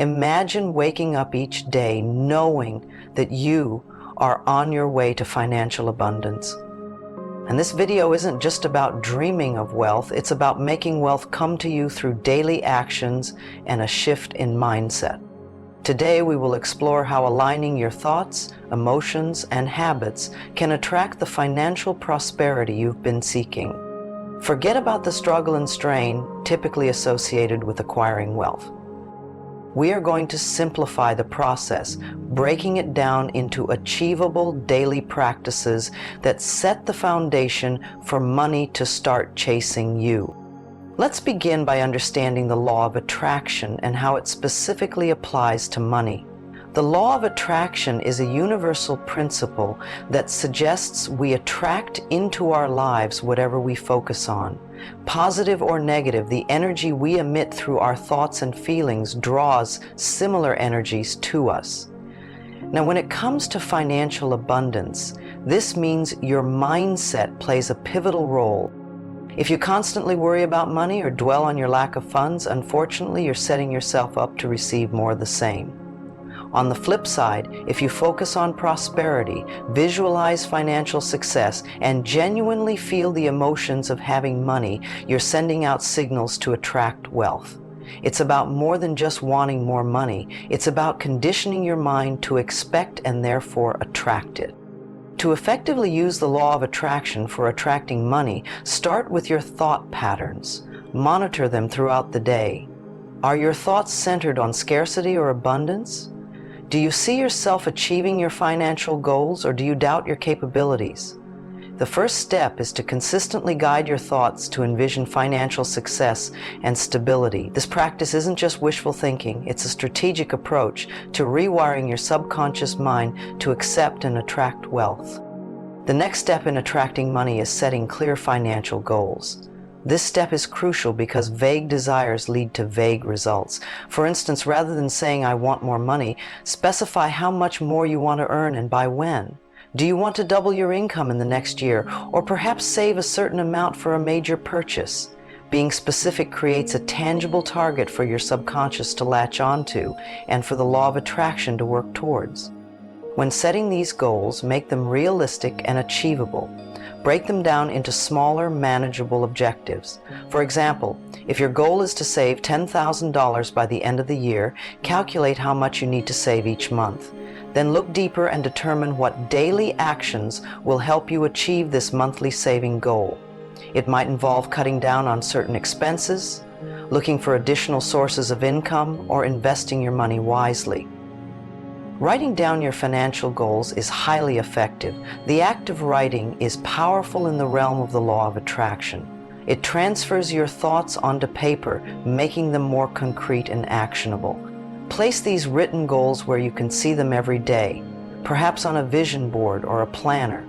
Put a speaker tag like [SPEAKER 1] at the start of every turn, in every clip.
[SPEAKER 1] Imagine waking up each day knowing that you are on your way to financial abundance. And this video isn't just about dreaming of wealth, it's about making wealth come to you through daily actions and a shift in mindset. Today we will explore how aligning your thoughts, emotions, and habits can attract the financial prosperity you've been seeking. Forget about the struggle and strain typically associated with acquiring wealth. We are going to simplify the process, breaking it down into achievable daily practices that set the foundation for money to start chasing you. Let's begin by understanding the law of attraction and how it specifically applies to money. The law of attraction is a universal principle that suggests we attract into our lives whatever we focus on. Positive or negative, the energy we emit through our thoughts and feelings draws similar energies to us. Now, when it comes to financial abundance, this means your mindset plays a pivotal role. If you constantly worry about money or dwell on your lack of funds, unfortunately, you're setting yourself up to receive more of the same. On the flip side, if you focus on prosperity, visualize financial success, and genuinely feel the emotions of having money, you're sending out signals to attract wealth. It's about more than just wanting more money. It's about conditioning your mind to expect and therefore attract it. To effectively use the law of attraction for attracting money, start with your thought patterns. Monitor them throughout the day. Are your thoughts centered on scarcity or abundance? Do you see yourself achieving your financial goals, or do you doubt your capabilities? The first step is to consistently guide your thoughts to envision financial success and stability. This practice isn't just wishful thinking, it's a strategic approach to rewiring your subconscious mind to accept and attract wealth. The next step in attracting money is setting clear financial goals. This step is crucial because vague desires lead to vague results. For instance, rather than saying, "I want more money," specify how much more you want to earn and by when. Do you want to double your income in the next year, or perhaps save a certain amount for a major purchase? Being specific creates a tangible target for your subconscious to latch onto and for the law of attraction to work towards. When setting these goals, make them realistic and achievable. Break them down into smaller, manageable objectives. For example, if your goal is to save $10,000 by the end of the year, calculate how much you need to save each month. Then look deeper and determine what daily actions will help you achieve this monthly saving goal. It might involve cutting down on certain expenses, looking for additional sources of income, or investing your money wisely. Writing down your financial goals is highly effective. The act of writing is powerful in the realm of the law of attraction. It transfers your thoughts onto paper, making them more concrete and actionable. Place these written goals where you can see them every day, perhaps on a vision board or a planner.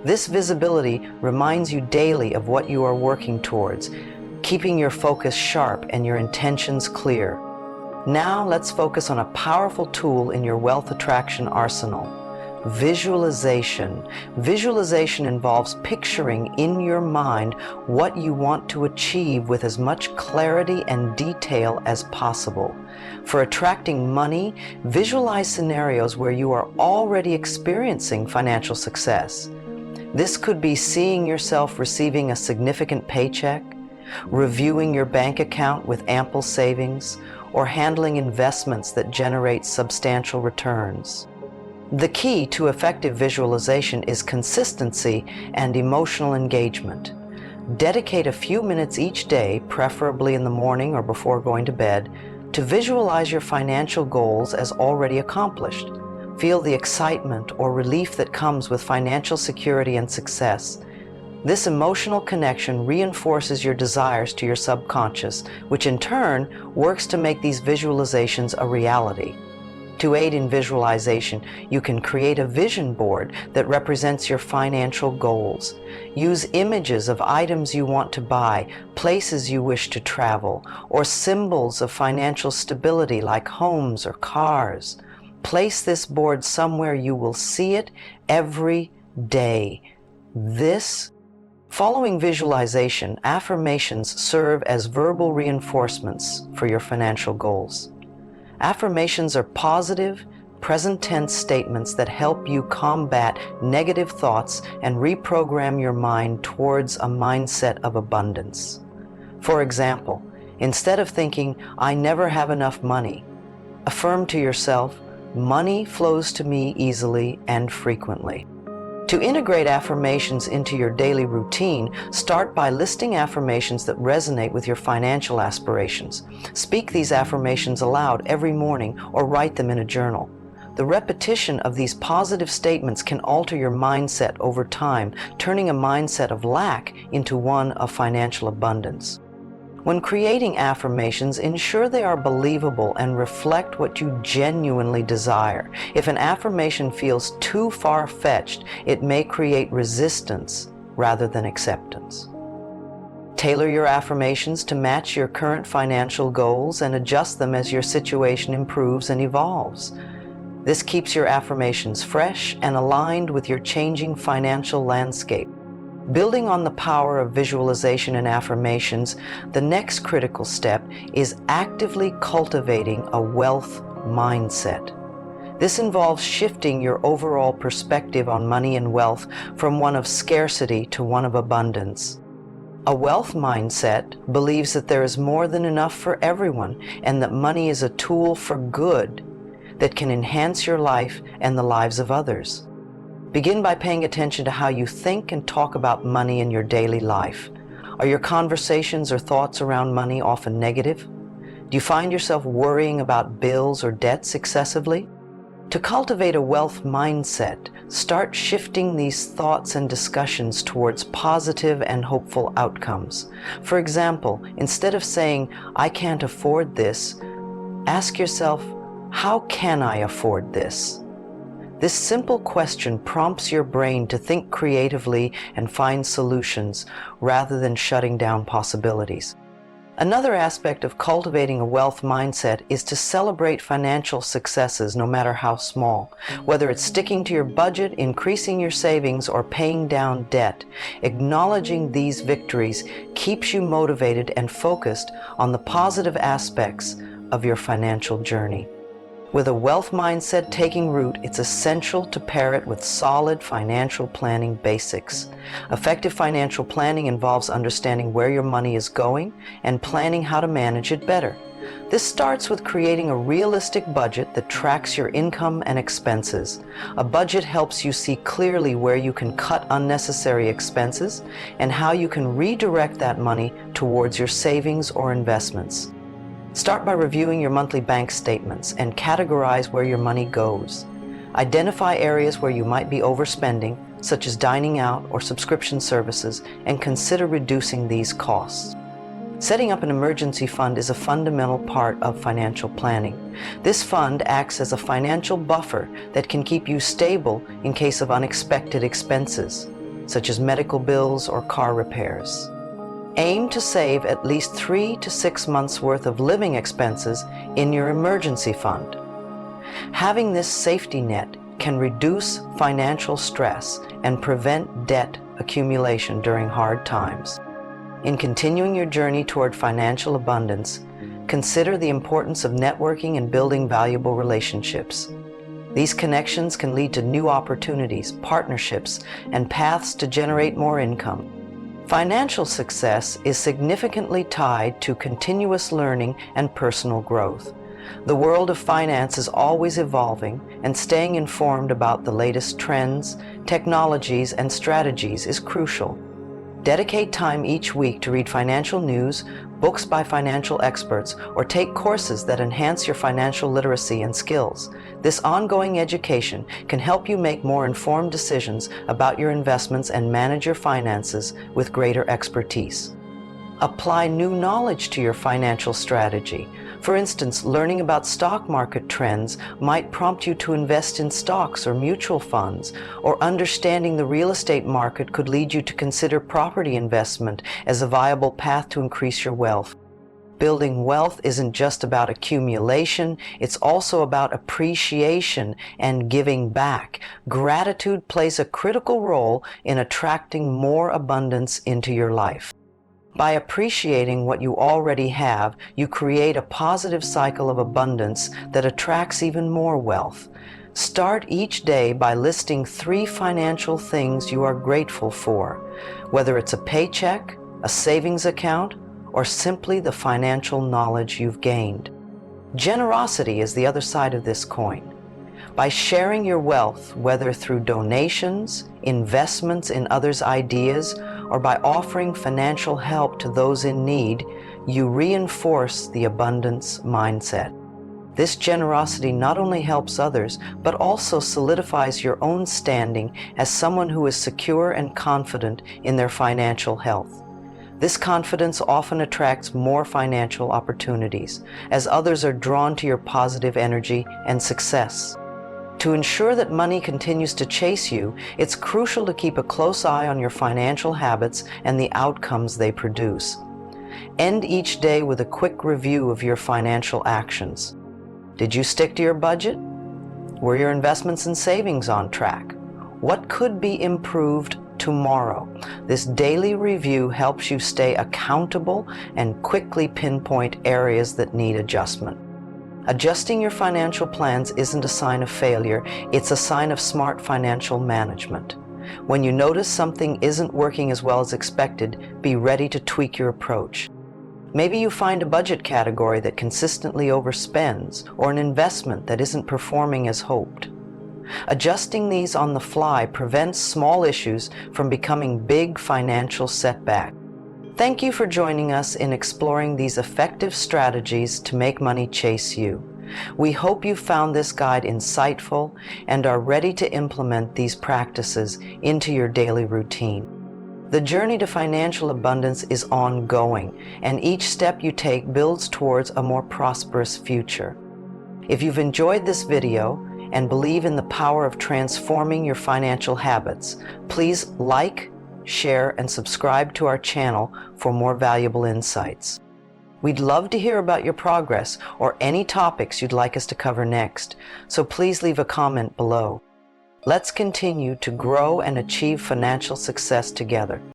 [SPEAKER 1] This visibility reminds you daily of what you are working towards, keeping your focus sharp and your intentions clear. Now let's focus on a powerful tool in your wealth attraction arsenal: visualization. Visualization involves picturing in your mind what you want to achieve with as much clarity and detail as possible. For attracting money, visualize scenarios where you are already experiencing financial success. This could be seeing yourself receiving a significant paycheck, reviewing your bank account with ample savings, or handling investments that generate substantial returns. The key to effective visualization is consistency and emotional engagement. Dedicate a few minutes each day, preferably in the morning or before going to bed, to visualize your financial goals as already accomplished. Feel the excitement or relief that comes with financial security and success. This emotional connection reinforces your desires to your subconscious, which in turn works to make these visualizations a reality. To aid in visualization, you can create a vision board that represents your financial goals. Use images of items you want to buy, places you wish to travel, or symbols of financial stability like homes or cars. Place this board somewhere you will see it every day. Following visualization, affirmations serve as verbal reinforcements for your financial goals. Affirmations are positive, present tense statements that help you combat negative thoughts and reprogram your mind towards a mindset of abundance. For example, instead of thinking, "I never have enough money," affirm to yourself, "Money flows to me easily and frequently." To integrate affirmations into your daily routine, start by listing affirmations that resonate with your financial aspirations. Speak these affirmations aloud every morning or write them in a journal. The repetition of these positive statements can alter your mindset over time, turning a mindset of lack into one of financial abundance. When creating affirmations, ensure they are believable and reflect what you genuinely desire. If an affirmation feels too far-fetched, it may create resistance rather than acceptance. Tailor your affirmations to match your current financial goals and adjust them as your situation improves and evolves. This keeps your affirmations fresh and aligned with your changing financial landscape. Building on the power of visualization and affirmations, the next critical step is actively cultivating a wealth mindset. This involves shifting your overall perspective on money and wealth from one of scarcity to one of abundance. A wealth mindset believes that there is more than enough for everyone and that money is a tool for good that can enhance your life and the lives of others. Begin by paying attention to how you think and talk about money in your daily life. Are your conversations or thoughts around money often negative? Do you find yourself worrying about bills or debts excessively? To cultivate a wealth mindset, start shifting these thoughts and discussions towards positive and hopeful outcomes. For example, instead of saying, "I can't afford this," ask yourself, "How can I afford this?" This simple question prompts your brain to think creatively and find solutions rather than shutting down possibilities. Another aspect of cultivating a wealth mindset is to celebrate financial successes, no matter how small. Whether it's sticking to your budget, increasing your savings, or paying down debt, acknowledging these victories keeps you motivated and focused on the positive aspects of your financial journey. With a wealth mindset taking root, it's essential to pair it with solid financial planning basics. Effective financial planning involves understanding where your money is going and planning how to manage it better. This starts with creating a realistic budget that tracks your income and expenses. A budget helps you see clearly where you can cut unnecessary expenses and how you can redirect that money towards your savings or investments. Start by reviewing your monthly bank statements and categorize where your money goes. Identify areas where you might be overspending, such as dining out or subscription services, and consider reducing these costs. Setting up an emergency fund is a fundamental part of financial planning. This fund acts as a financial buffer that can keep you stable in case of unexpected expenses, such as medical bills or car repairs. Aim to save at least 3 to 6 months' worth of living expenses in your emergency fund. Having this safety net can reduce financial stress and prevent debt accumulation during hard times. In continuing your journey toward financial abundance, consider the importance of networking and building valuable relationships. These connections can lead to new opportunities, partnerships, and paths to generate more income. Financial success is significantly tied to continuous learning and personal growth. The world of finance is always evolving, and staying informed about the latest trends, technologies, and strategies is crucial. Dedicate time each week to read financial news, books by financial experts, or take courses that enhance your financial literacy and skills. This ongoing education can help you make more informed decisions about your investments and manage your finances with greater expertise. Apply new knowledge to your financial strategy. For instance, learning about stock market trends might prompt you to invest in stocks or mutual funds, or understanding the real estate market could lead you to consider property investment as a viable path to increase your wealth. Building wealth isn't just about accumulation, it's also about appreciation and giving back. Gratitude plays a critical role in attracting more abundance into your life. By appreciating what you already have, you create a positive cycle of abundance that attracts even more wealth. Start each day by listing 3 financial things you are grateful for, whether it's a paycheck, a savings account, or simply the financial knowledge you've gained. Generosity is the other side of this coin. By sharing your wealth, whether through donations, investments in others' ideas, or by offering financial help to those in need, you reinforce the abundance mindset. This generosity not only helps others, but also solidifies your own standing as someone who is secure and confident in their financial health. This confidence often attracts more financial opportunities, as others are drawn to your positive energy and success. To ensure that money continues to chase you, it's crucial to keep a close eye on your financial habits and the outcomes they produce. End each day with a quick review of your financial actions. Did you stick to your budget? Were your investments and savings on track? What could be improved tomorrow? This daily review helps you stay accountable and quickly pinpoint areas that need adjustment. Adjusting your financial plans isn't a sign of failure, it's a sign of smart financial management. When you notice something isn't working as well as expected, be ready to tweak your approach. Maybe you find a budget category that consistently overspends, or an investment that isn't performing as hoped. Adjusting these on the fly prevents small issues from becoming big financial setbacks. Thank you for joining us in exploring these effective strategies to make money chase you. We hope you found this guide insightful and are ready to implement these practices into your daily routine. The journey to financial abundance is ongoing, and each step you take builds towards a more prosperous future. If you've enjoyed this video and believe in the power of transforming your financial habits, please like, share, and subscribe to our channel for more valuable insights. We'd love to hear about your progress or any topics you'd like us to cover next, so please leave a comment below. Let's continue to grow and achieve financial success together.